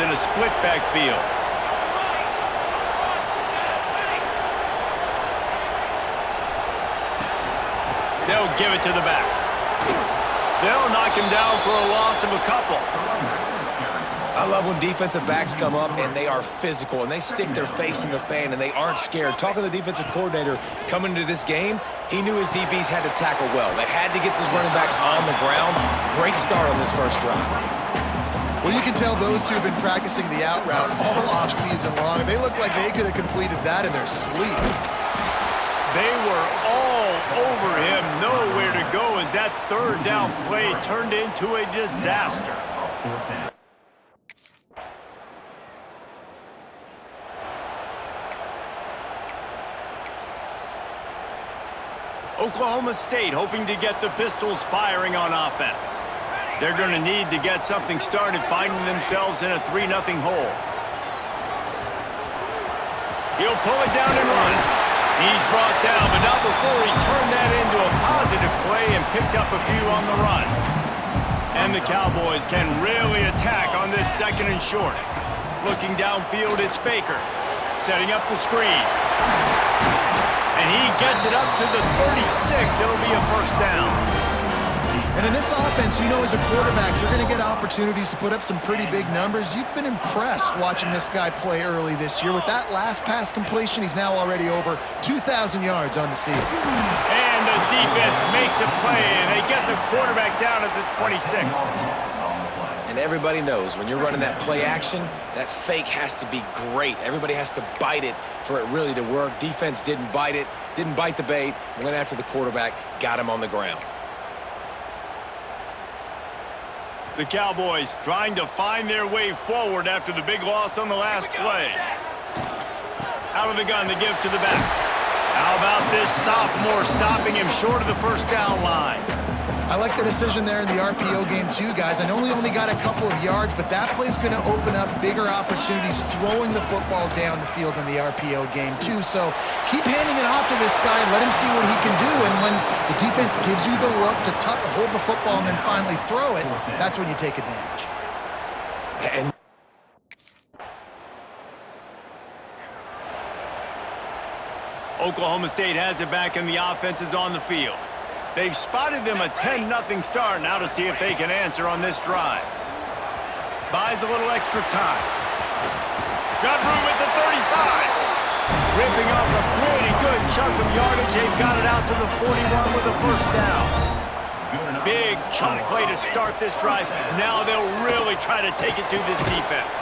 in a split backfield. They'll give it to the back. They'll knock him down for a loss of a couple. I love when defensive backs come up and they are physical and they stick their face in the fan and they aren't scared. Talking to the defensive coordinator coming into this game, he knew his DBs had to tackle well. They had to get those running backs on the ground. Great start on this first drive. Well, you can tell those two have been practicing the out route all offseason long. They look like they could have completed that in their sleep. They were all over him, nowhere to go as that third down play turned into a disaster. Oklahoma State hoping to get the Pistols firing on offense. They're going to need to get something started, finding themselves in a 3-0 hole. He'll pull it down and run. He's brought down, but not before he turned that into a positive play and picked up a few on the run. And the Cowboys can really attack on this 2nd and short. Looking downfield, it's Baker. Setting up the screen. And he gets it up to the 36. It'll be a first down. And in this offense, you know, as a quarterback, you're going to get opportunities to put up some pretty big numbers. You've been impressed watching this guy play early this year. With that last pass completion, he's now already over 2,000 yards on the season. And the defense makes a play, and they get the quarterback down at the 26. And everybody knows when you're running that play action, that fake has to be great. Everybody has to bite it for it really to work. Defense didn't bite it, didn't bite the bait, went after the quarterback, got him on the ground. The Cowboys trying to find their way forward after the big loss on the last play. Out of the gun to give to the back. How about this sophomore stopping him short of the first down line? I like the decision there in the RPO game too, guys. I know he only got a couple of yards, but that play's going to open up bigger opportunities throwing the football down the field in the RPO game too. So keep handing it off to this guy and let him see what he can do. And when the defense gives you the look to hold the football and then finally throw it, that's when you take advantage. And Oklahoma State has it back and the offense is on the field. They've spotted them a 10-0 start now to see if they can answer on this drive. Buys a little extra time. Got room at the 35. Ripping off a pretty good chunk of yardage. They've got it out to the 41 with a first down. Big chunk play to start this drive. Now they'll really try to take it to this defense.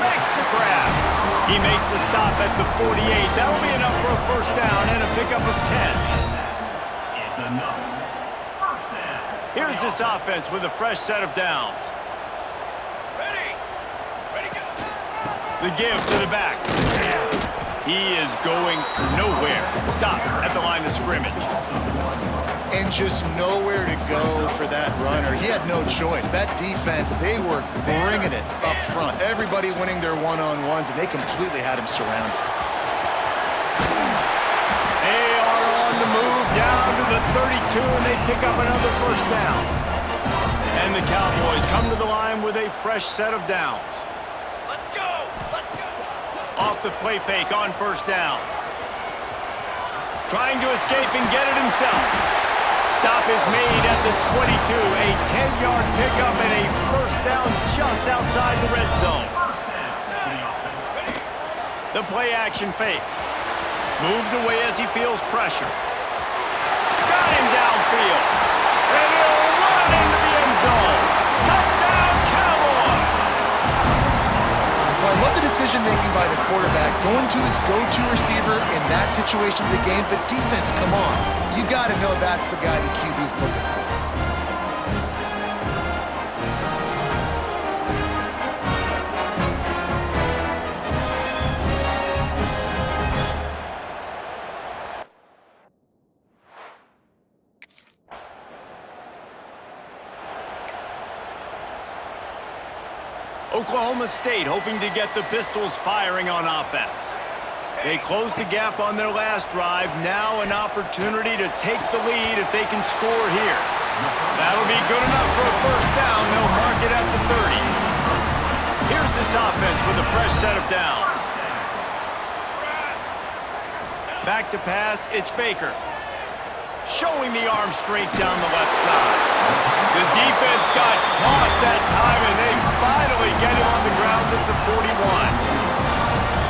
Makes the grab. He makes the stop at the 48. That'll be enough for a first down and a pickup of 10. Here's this offense with a fresh set of downs. Ready, go. The give to the back. He is going nowhere. Stop at the line of scrimmage. And just nowhere to go for that runner. He had no choice. That defense, they were bringing it up front. Everybody winning their one-on-ones, and they completely had him surrounded. Move down to the 32, and they pick up another first down. And the Cowboys come to the line with a fresh set of downs. Let's go! Let's go! Off the play fake on first down. Trying to escape and get it himself. Stop is made at the 22. A 10-yard pickup and a first down just outside the red zone. The play action fake. Moves away as he feels pressure. Got him downfield. And he'll run into the end zone. Touchdown, Cowboys! Well, I love the decision-making by the quarterback, going to his go-to receiver in that situation of the game. But defense, come on. You got to know that's the guy the QB's looking for. Oklahoma State hoping to get the Pistols firing on offense. They close the gap on their last drive. Now an opportunity to take the lead if they can score here. That'll be good enough for a first down. They'll mark it at the 30. Here's this offense with a fresh set of downs. Back to pass, it's Baker. Showing the arm straight down the left side. The defense got caught that time, and they finally get him on the ground at the 41.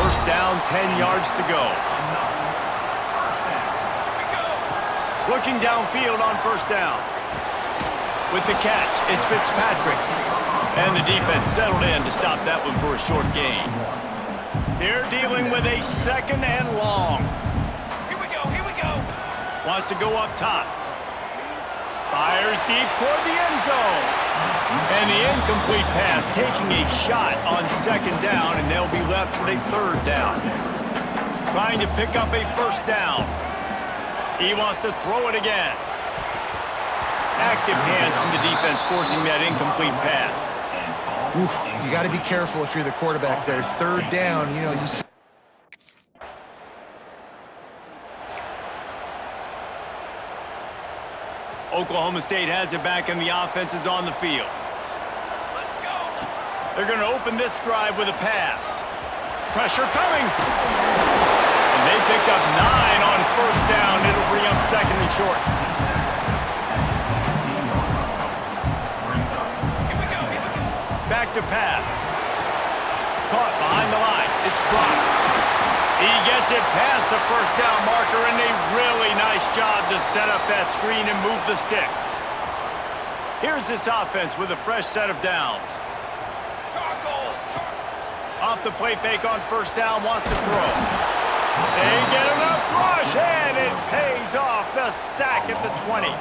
First down, 10 yards to go. Looking downfield on first down. With the catch, it's Fitzpatrick. And the defense settled in to stop that one for a short gain. They're dealing with a second and long. Here we go. Wants to go up top. Fires deep toward the end zone. And the incomplete pass taking a shot on second down, and they'll be left with a third down. Trying to pick up a first down. He wants to throw it again. Active hands from the defense forcing that incomplete pass. Oof, you got to be careful if you're the quarterback there. Third down, you see. Oklahoma State has it back, and the offense is on the field. Let's go. They're going to open this drive with a pass. Pressure coming. And they picked up 9 on first down. It'll bring up second and short. Here we go. Back to pass. Caught behind the line. It's blocked. He gets it past the first down marker, and a really nice job to set up that screen and move the sticks. Here's this offense with a fresh set of downs. Charcoal. Off the play fake on first down, wants to throw. They get enough rush, and it pays off. The sack at the 20.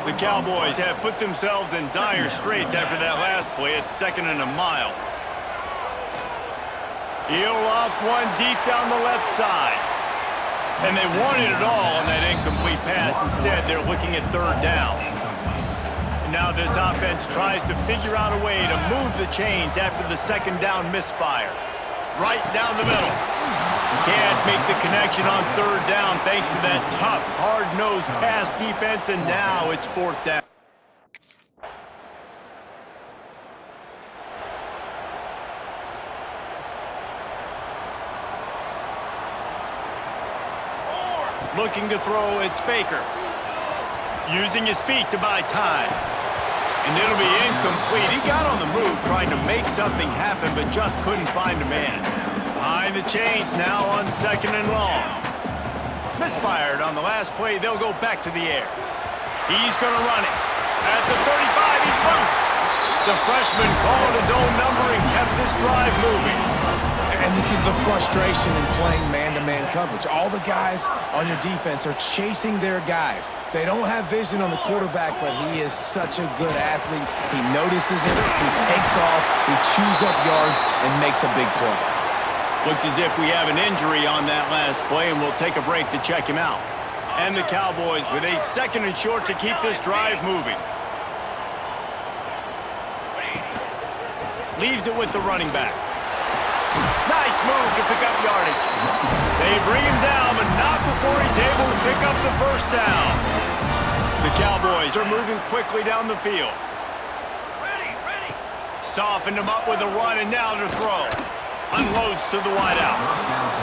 The Cowboys have put themselves in dire straits after that last play. It's second and a mile. He'll loft one deep down the left side. And they wanted it all on that incomplete pass. Instead, they're looking at third down. And now this offense tries to figure out a way to move the chains after the second down misfire. Right down the middle. Can't make the connection on third down thanks to that tough, hard-nosed pass defense, and now it's fourth down. Looking to throw, it's Baker. Using his feet to buy time. And it'll be incomplete. He got on the move trying to make something happen, but just couldn't find a man. Behind the chains now on second and long. Misfired on the last play. They'll go back to the air. He's going to run it. At the 35, he's loose. The freshman called his own number and kept this drive moving. And this is the frustration in playing man-to-man coverage. All the guys on your defense are chasing their guys. They don't have vision on the quarterback, but he is such a good athlete. He notices it, he takes off, he chews up yards, and makes a big play. Looks as if we have an injury on that last play, and we'll take a break to check him out. And the Cowboys with a second and short to keep this drive moving. Leaves it with the running back. Nice move to pick up yardage. They bring him down, but not before he's able to pick up the first down. The Cowboys are moving quickly down the field. Ready. Softened him up with a run, and now to throw. Unloads to the wideout.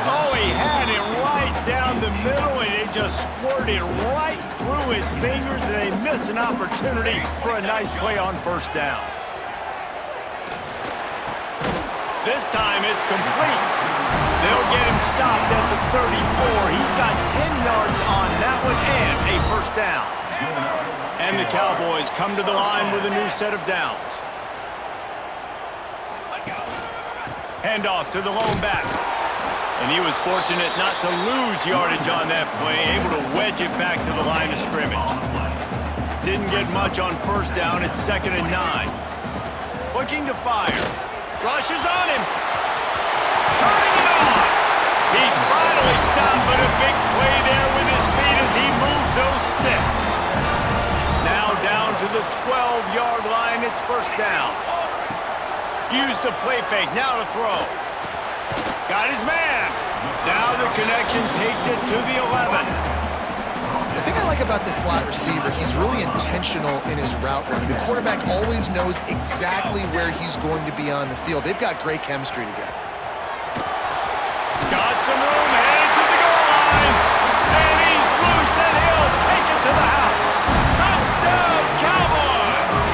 Oh, he had it right down the middle, and it just squirted right through his fingers, and they miss an opportunity for a nice play on first down. This time it's complete. They'll get him stopped at the 34. He's got 10 yards on that one and a first down. And the Cowboys come to the line with a new set of downs. Handoff to the lone back. And he was fortunate not to lose yardage on that play, able to wedge it back to the line of scrimmage. Didn't get much on first down. It's second and 9. Looking to fire. Rushes on him. Turning it on. He's finally stopped, but a big play there with his feet as he moves those sticks. Now down to the 12-yard line. It's first down. Use the play fake. Now to throw. Got his man. Now the connection takes it to the 11. The thing I like about this slot receiver, he's really intentional in his route running. The quarterback always knows exactly where he's going to be on the field. They've got great chemistry together. Got some room, headed to the goal line. And he's loose, and he'll take it to the house. Touchdown, Cowboys!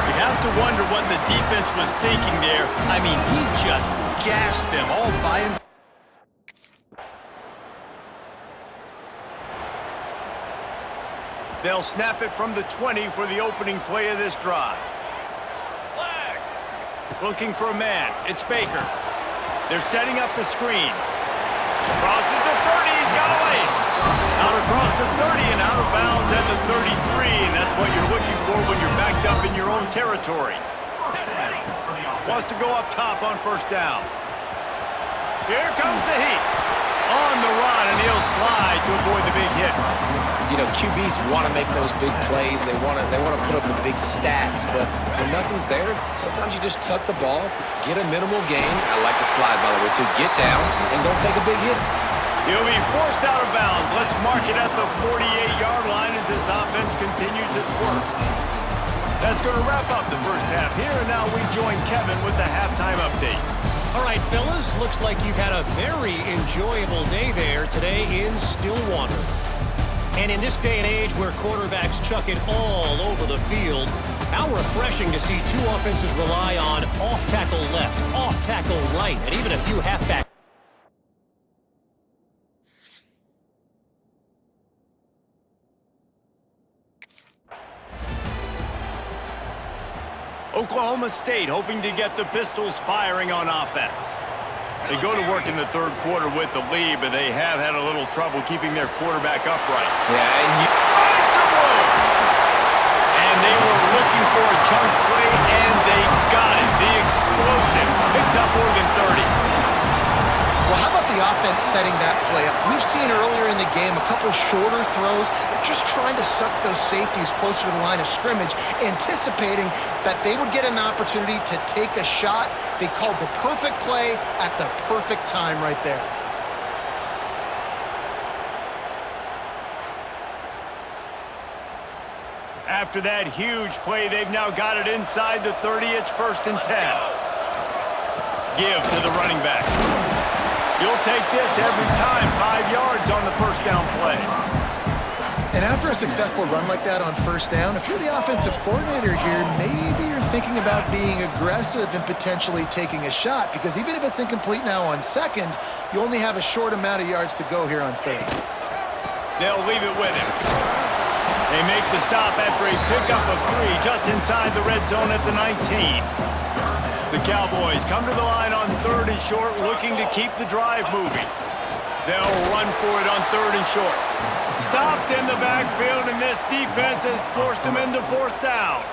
You have to wonder what the defense was thinking there. I mean, he just gashed them all by himself. They'll snap it from the 20 for the opening play of this drive. Flag. Looking for a man. It's Baker. They're setting up the screen. Crosses the 30. He's got away. Out across the 30 and out of bounds at the 33. And that's what you're looking for when you're backed up in your own territory. Set ready. Wants to go up top on first down. Here comes the heat. On the run, and he'll slide to avoid the big hit. You know, QBs want to make those big plays. They want to put up the big stats. But when nothing's there, sometimes you just tuck the ball, get a minimal gain. I like the slide, by the way, too. Get down and don't take a big hit. He'll be forced out of bounds. Let's mark it at the 48-yard line as this offense continues its work. That's going to wrap up the first half here, and now we join Kevin with the halftime update. All right, fellas, looks like you've had a very enjoyable day there today in Stillwater. And in this day and age where quarterbacks chuck it all over the field, how refreshing to see two offenses rely on off-tackle left, off-tackle right, and even a few halfback. Oklahoma State hoping to get the Pistols firing on offense. They go to work in the third quarter with the lead, but they have had a little trouble keeping their quarterback upright. Yeah, and you... Find some room! And they were looking for a chunk play, and they got it. The explosive picks up more than 30. Well, how about the offense setting that play up? We've seen earlier in the game a couple shorter throws. They're just trying to suck those safeties closer to the line of scrimmage, anticipating that they would get an opportunity to take a shot. They called the perfect play at the perfect time right there. After that huge play, they've now got it inside the 30. It's 1st and 10. Give to the running back. You'll take this every time. 5 yards on the first down play. And after a successful run like that on first down, if you're the offensive coordinator here, maybe you're thinking about being aggressive and potentially taking a shot, because even if it's incomplete now on second, you only have a short amount of yards to go here on third. They'll leave it with him. They make the stop after a pickup of 3 just inside the red zone at the 19. The Cowboys come to the line on 3rd and short, looking to keep the drive moving. They'll run for it on 3rd and short. Stopped in the backfield, and this defense has forced them into 4th down.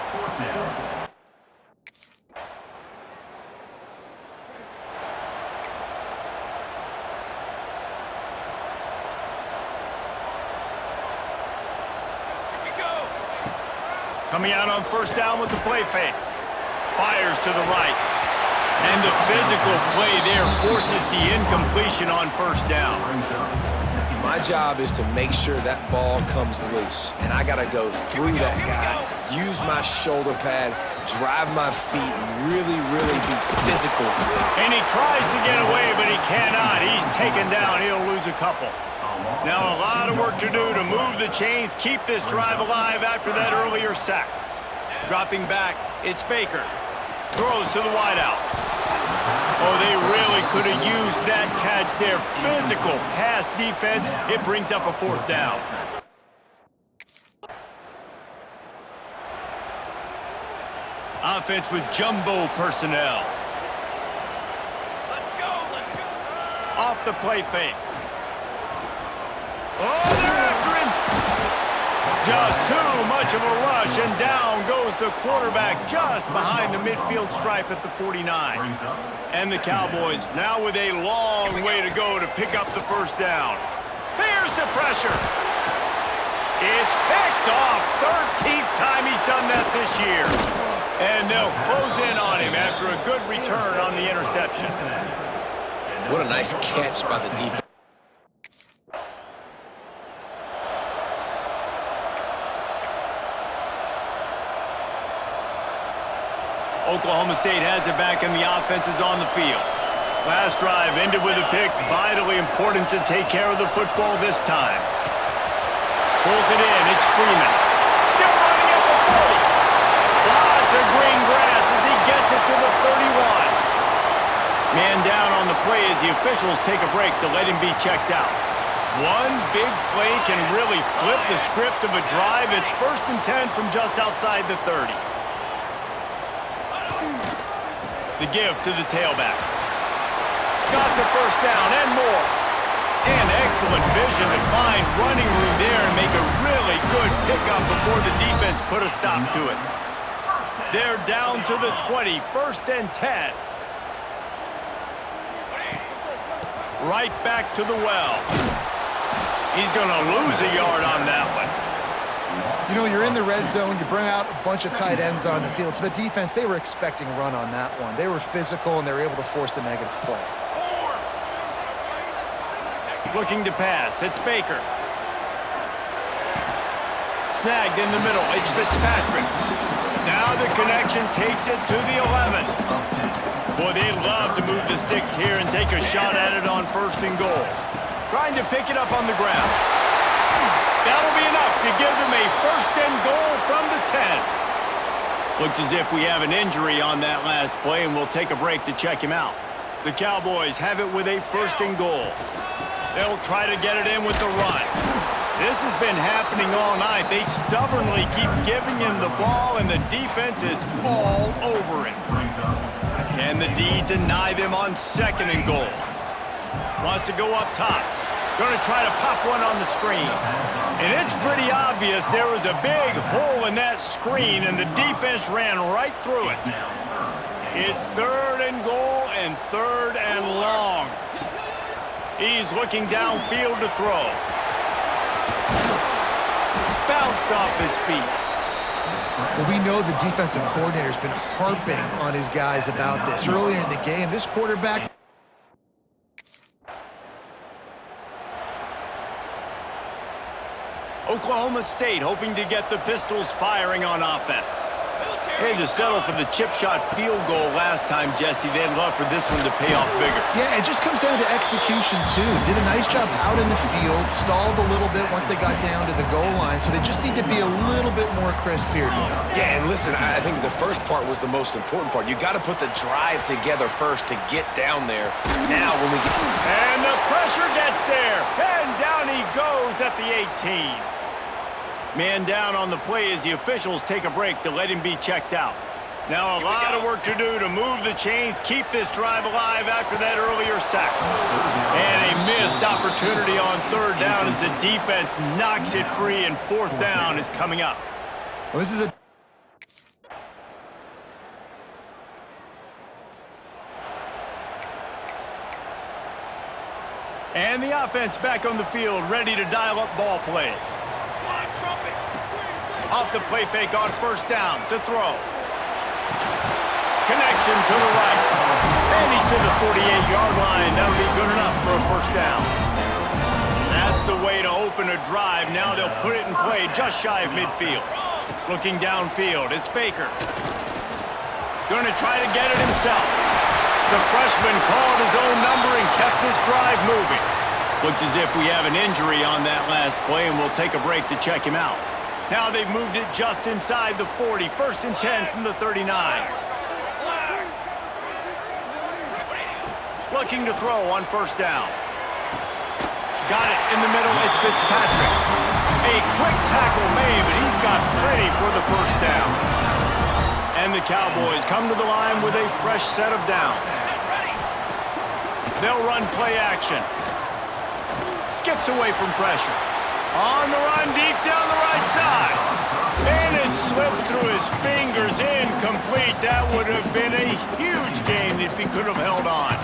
Here we go. Coming out on first down with the play fake. Fires to the right. And the physical play there forces the incompletion on first down. My job is to make sure that ball comes loose. And I got to go through that guy, use my shoulder pad, drive my feet, and really, really be physical. And he tries to get away, but he cannot. He's taken down. He'll lose a couple. Now a lot of work to do to move the chains, keep this drive alive after that earlier sack. Dropping back, it's Baker. Throws to the wideout. Oh, they really could have used that catch there. Physical pass defense. It brings up a 4th down. Offense with jumbo personnel. Let's go. Let's go. Off the play fake. Oh, they're after him. Just too much of a rush, and down goes the quarterback just behind the midfield stripe at the 49. And the Cowboys now with a long way to go to pick up the first down. Here's the pressure. It's picked off. 13th time he's done that this year. And they'll close in on him after a good return on the interception. What a nice catch by the defense. Oklahoma State has it back and the offense is on the field. Last drive ended with a pick. Vitally important to take care of the football this time. Pulls it in. It's Freeman. Still running at the 40. Lots of green grass as he gets it to the 31. Man down on the play as the officials take a break to let him be checked out. One big play can really flip the script of a drive. It's 1st and 10 from just outside the 30. The give to the tailback. Got the first down and more. And excellent vision to find running room there and make a really good pickup before the defense put a stop to it. They're down to the 20, 1st and 10. Right back to the well. He's going to lose a yard on that one. You know, you're in the red zone. You bring out a bunch of tight ends on the field. So the defense, they were expecting a run on that one. They were physical, and they were able to force the negative play. Looking to pass. It's Baker. Snagged in the middle. It's Fitzpatrick. Now the connection takes it to the 11. Boy, they'd love to move the sticks here and take a shot at it on 1st and goal. Trying to pick it up on the ground. That'll be enough to give them a 1st and goal from the 10. Looks as if we have an injury on that last play, and we'll take a break to check him out. The Cowboys have it with a 1st and goal. They'll try to get it in with the run. This has been happening all night. They stubbornly keep giving him the ball, and the defense is all over it. Can the D deny them on 2nd and goal? Wants to go up top. Going to try to pop one on the screen. And it's pretty obvious there was a big hole in that screen, and the defense ran right through it. It's 3rd and goal and 3rd and long. He's looking downfield to throw. Bounced off his feet. Well, we know the defensive coordinator's been harping on his guys about this. Earlier in the game, this quarterback... Oklahoma State hoping to get the Pistols firing on offense. They had to settle for the chip shot field goal last time, Jesse. They'd love for this one to pay off bigger. Yeah, it just comes down to execution, too. Did a nice job out in the field, stalled a little bit once they got down to the goal line, so they just need to be a little bit more crisp here. Yeah, and listen, I think the first part was the most important part. You got to put the drive together first to get down there. Now when we get... And the pressure gets there, and down he goes at the 18. Man down on the play as the officials take a break to let him be checked out. Now a lot of work to do to move the chains, keep this drive alive after that earlier sack. And a missed opportunity on 3rd down as the defense knocks it free, and 4th down is coming up. Well, this is a... And the offense back on the field, ready to dial up ball plays. Off the play fake on 1st down to throw. Connection to the right. And he's to the 48-yard line. That'll be good enough for a 1st down. That's the way to open a drive. Now they'll put it in play just shy of midfield. Looking downfield, it's Baker. Going to try to get it himself. The freshman called his own number and kept this drive moving. Looks as if we have an injury on that last play, and we'll take a break to check him out. Now they've moved it just inside the 40. 1st and 10 from the 39. Looking to throw on 1st down. Got it in the middle. It's Fitzpatrick. A quick tackle made, but he's got plenty for the 1st down. And the Cowboys come to the line with a fresh set of downs. They'll run play action. Skips away from pressure. On the run, deep down the right side. And it slips through his fingers, incomplete. That would have been a huge gain if he could have held on.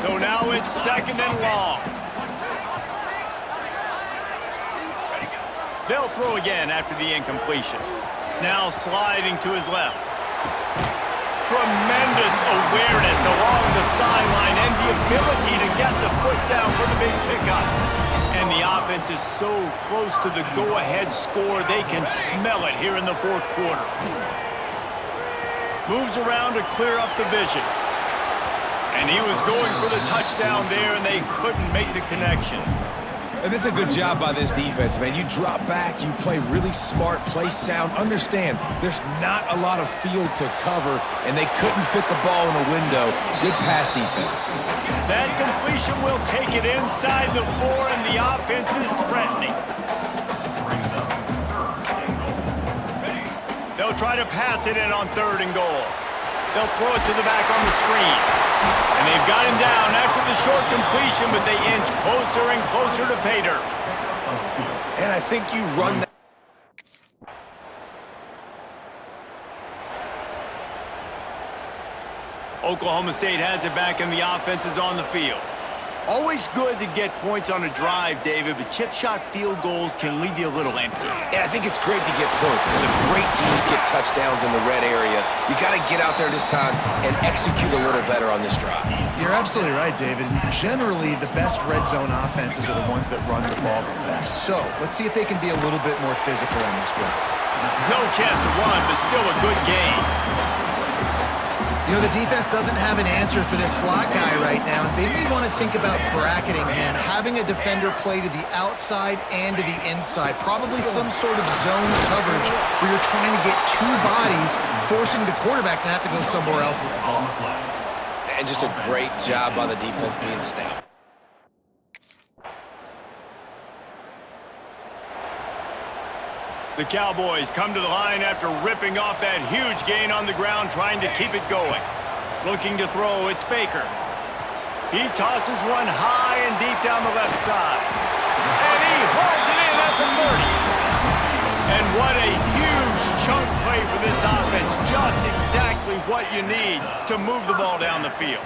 So now it's 2nd and long. They'll throw again after the incompletion. Now sliding to his left. Tremendous awareness along the sideline and the ability to get the foot down for the big pickup. And the offense is so close to the go-ahead score, they can smell it here in the 4th quarter. Moves around to clear up the vision. And he was going for the touchdown there, and they couldn't make the connection. And that's a good job by this defense, man. You drop back, you play really smart, play sound. Understand, there's not a lot of field to cover, and they couldn't fit the ball in a window. Good pass defense. That completion will take it inside the 4, and the offense is threatening. They'll try to pass it in on 3rd and goal. They'll throw it to the back on the screen. And they've got him down after the short completion, but they inch closer and closer to pay dirt. And I think you run that. Oklahoma State has it back, and the offense is on the field. Always good to get points on a drive, David, but chip shot field goals can leave you a little empty. And I think it's great to get points, but the great teams get touchdowns in the red area. You got to get out there this time and execute a little better on this drive. You're absolutely right, David. And generally, the best red zone offenses are the ones that run the ball the best. So let's see if they can be a little bit more physical on this drive. No chance to run, but still a good game. You know, the defense doesn't have an answer for this slot guy right now. They may want to think about bracketing him, having a defender play to the outside and to the inside. Probably some sort of zone coverage where you're trying to get 2 bodies, forcing the quarterback to have to go somewhere else with the ball. And just a great job by the defense being stout. The Cowboys come to the line after ripping off that huge gain on the ground, trying to keep it going. Looking to throw, it's Baker. He tosses one high and deep down the left side. And he hauls it in at the 30. And what a huge chunk play for this offense. Just exactly what you need to move the ball down the field.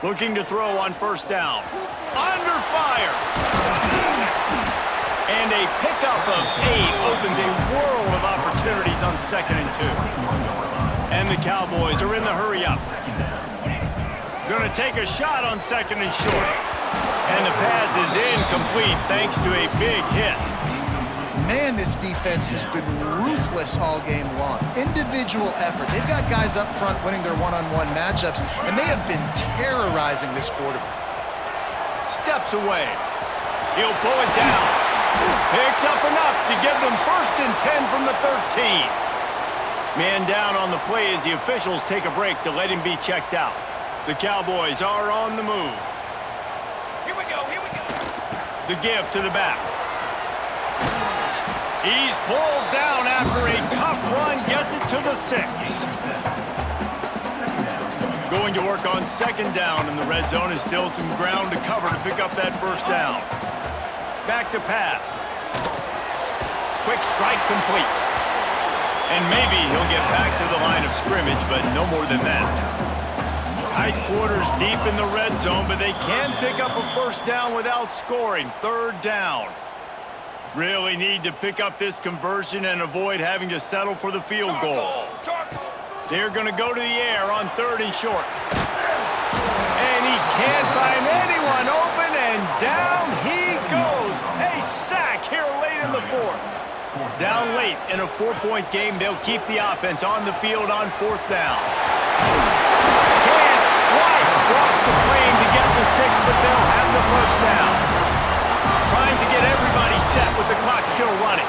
Looking to throw on 1st down. Under fire. And a pickup of 8 opens a world of opportunities on 2nd and 2. And the Cowboys are in the hurry-up. Going to take a shot on 2nd and short. And the pass is incomplete thanks to a big hit. Man, this defense has been ruthless all game long. Individual effort. They've got guys up front winning their one-on-one matchups, and they have been terrorizing this quarterback. Steps away. He'll pull it down. Picks up enough to give them 1st and 10 from the 13. Man down on the play as the officials take a break to let him be checked out. The Cowboys are on the move. Here we go, here we go. The give to the back. He's pulled down after a tough run, gets it to the 6. Going to work on 2nd down, and the red zone is still some ground to cover to pick up that 1st down. Back to pass. Quick strike complete. And maybe he'll get back to the line of scrimmage, but no more than that. Tight quarters deep in the red zone, but they can pick up a 1st down without scoring. 3rd down. Really need to pick up this conversion and avoid having to settle for the field goal. They're going to go to the air on 3rd and short. And he can't find anyone open, and down he goes. A sack here late in the 4th. Down late in a 4-point game, they'll keep the offense on the field on 4th down. Can't quite cross the plane to get the 6, but they'll have the 1st down. Trying to get everybody set with the clock still running.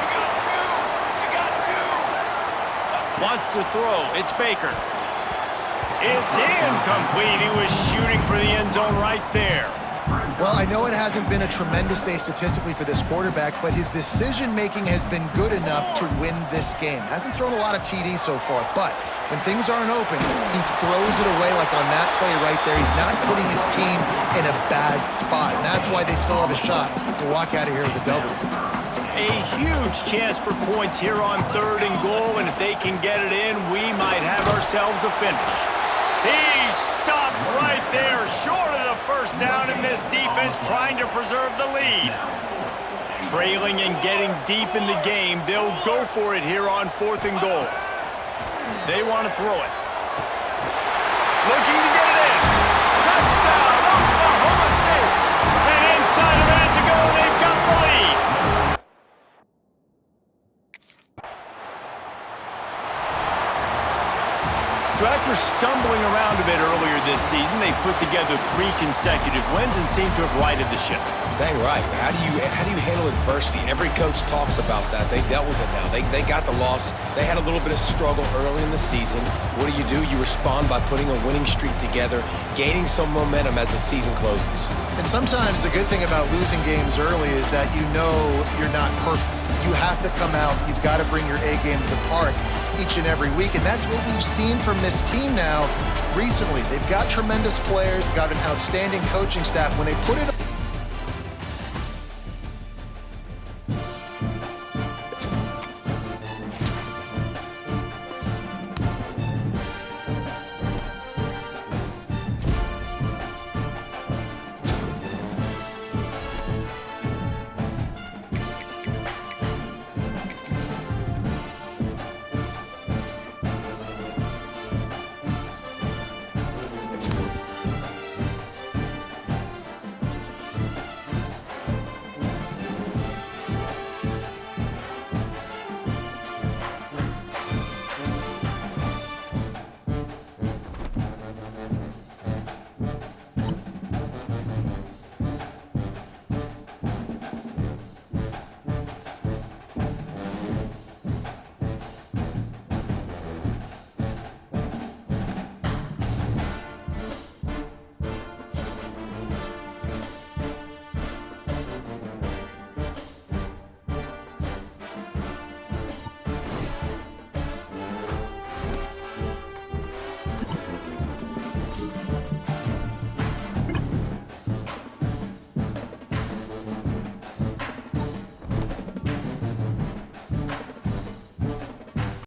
Wants to throw. It's Baker. It's incomplete. He was shooting for the end zone right there. Well, I know it hasn't been a tremendous day statistically for this quarterback, but his decision-making has been good enough to win this game. Hasn't thrown a lot of TDs so far, but when things aren't open, he throws it away like on that play right there. He's not putting his team in a bad spot, and that's why they still have a shot to walk out of here with a W. A huge chance for points here on 3rd and goal, and if they can get it in, we might have ourselves a finish. He stopped right there, short of the 1st down, and this defense trying to preserve the lead. Trailing and getting deep in the game, they'll go for it here on 4th and goal. They want to throw it. Looking to get it in. Touchdown, Oklahoma State. And inside a minute to go, they've got the lead. So after stumbling around a bit earlier this season, they've put together 3 consecutive wins and seem to have righted the ship. Dang right. How do you handle adversity? Every coach talks about that. They dealt with it now. They got the loss. They had a little bit of struggle early in the season. What do? You respond by putting a winning streak together, gaining some momentum as the season closes. And sometimes the good thing about losing games early is that you know you're not perfect. You have to come out. You've got to bring your A game to the park each and every week, and that's what we've seen from this team now recently. They've got tremendous players. They've got an outstanding coaching staff. When they put it